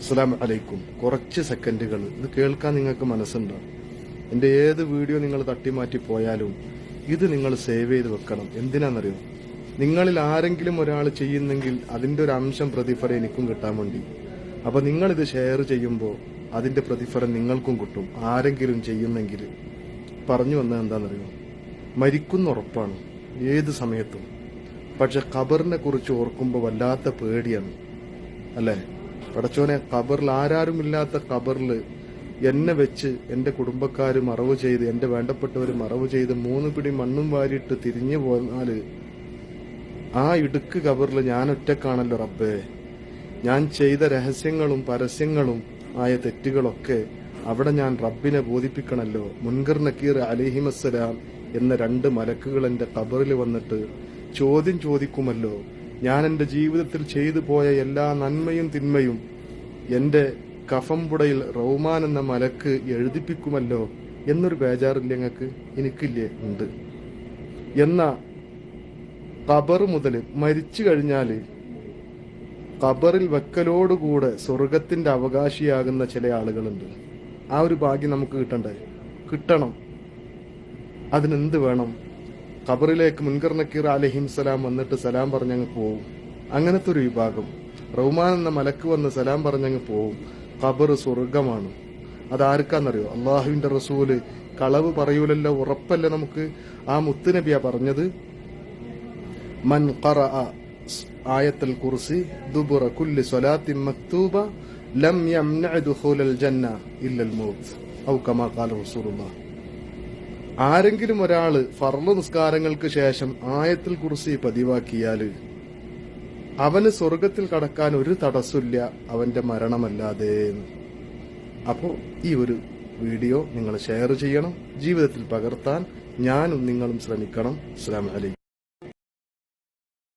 അസ്സലാമു അലൈക്കും. കുറച്ച് സെക്കൻഡുകൾ ഇത് കേൾക്കാൻ നിങ്ങൾക്ക് മനസ്സുണ്ടോ? എൻ്റെ ഏത് വീഡിയോ നിങ്ങൾ തട്ടിമാറ്റി പോയാലും ഇത് നിങ്ങൾ സേവ് ചെയ്ത് വെക്കണം. എന്തിനാണെന്നറിയോ? നിങ്ങളിൽ ആരെങ്കിലും ഒരാൾ ചെയ്യുന്നെങ്കിൽ അതിൻ്റെ ഒരു അംശം പ്രതിഫലം എനിക്കും കിട്ടാൻ വേണ്ടി. അപ്പോൾ നിങ്ങളിത് ഷെയർ ചെയ്യുമ്പോൾ അതിൻ്റെ പ്രതിഫലം നിങ്ങൾക്കും കിട്ടും. ആരെങ്കിലും ചെയ്യുന്നെങ്കിൽ പറഞ്ഞു വന്നത് എന്താണെന്നറിയോ? മരിക്കുന്ന ഉറപ്പാണ് ഏത് സമയത്തും. പക്ഷെ ഖബറിനെ കുറിച്ച് ഓർക്കുമ്പോൾ വല്ലാത്ത പേടിയാണ്, അല്ലേ? പടച്ചോനെ, ഖബറിൽ ആരാരുമില്ലാത്ത ഖബറിൽ എന്നെ വെച്ച് എൻ്റെ കുടുംബക്കാർ മറവ് ചെയ്ത്, എൻ്റെ വേണ്ടപ്പെട്ടവർ മറവ് ചെയ്ത് 3 പിടി മണ്ണും വാരിയിട്ട് തിരിഞ്ഞു പോന്നാൽ ആ ഇടുക്ക് ഖബറിൽ ഞാൻ ഒറ്റക്കാണല്ലോ റബ്ബേ. ഞാൻ ചെയ്ത രഹസ്യങ്ങളും പരസ്യങ്ങളും ആയ തെറ്റുകളൊക്കെ അവിടെ ഞാൻ റബ്ബിനെ ബോധിപ്പിക്കണമല്ലോ. മുൻകർ നക്കീർ അലൈഹിമസ്സലാം എന്ന 2 മലക്കുകൾ എൻ്റെ ഖബറിൽ വന്നിട്ട് ചോദ്യം ചോദിക്കുമല്ലോ. ഞാൻ എൻ്റെ ജീവിതത്തിൽ ചെയ്തു പോയ എല്ലാ നന്മയും തിന്മയും എൻ്റെ കഫംപുടയിൽ റൗമാൻ എന്ന മലക്ക് എഴുതിപ്പിക്കുമല്ലോ എന്നൊരു ബേജാറില്ല ഞങ്ങൾക്ക്? എനിക്കില്ലേ? ഉണ്ട്. എന്നാ ഖബർ മുതൽ മരിച്ചു കഴിഞ്ഞാൽ ഖബറിൽ വെക്കലോടുകൂടെ സ്വർഗത്തിന്റെ അവകാശിയാകുന്ന ചില ആളുകളുണ്ട്. ആ ഒരു ഭാഗ്യം നമുക്ക് കിട്ടണ്ടേ? കിട്ടണം. അതിനെന്ത് വേണം? ഖബറിലേക്ക് മുൻകർ നക്കീർ അലൈഹിസ്സലാം വന്നിട്ട് സലാം പറഞ്ഞങ്ങ് പോവും. അങ്ങനത്തെ ഒരു വിഭാഗം. റഹ്മാൻ എന്ന മലക്ക് വന്ന് സലാം പറഞ്ഞങ്ങ് പോവും. ഖബർ സ്വർഗമാണ്. അതാർക്കാന്നറിയോ? അള്ളാഹുവിന്റെ റസൂല് കളവ് പറയൂലല്ലോ, ഉറപ്പല്ലേ നമുക്ക്. ആ മുത്തുനബിയാ പറഞ്ഞത്, മൻ ഖറഅ ആയത്തുൽ കുർസി ദുബുറ കുല്ലി സ്വലാത്തിൻ മക്തൂബ ലം യംനഅ ദുഖൂലൽ ജന്ന ഇല്ലൽ മൗത്ത് ഔ കമാ ഖാല റസൂലുള്ളാഹ്. ആരെങ്കിലും ഒരാള് ഫർള് നിസ്കാരങ്ങൾക്ക് ശേഷം ആയത്തുൽ കുർസി പതിവാക്കിയാൽ അവന് സ്വർഗത്തിൽ കടക്കാൻ ഒരു തടസ്സമില്ല, അവന്റെ മരണമല്ലാതെ. അപ്പോൾ ഈ ഒരു വീഡിയോ നിങ്ങൾ ഷെയർ ചെയ്യണം, ജീവിതത്തിൽ പകർത്താൻ ഞാനും നിങ്ങളും ശ്രമിക്കണം. അസ്സലാമു അലൈക്കും.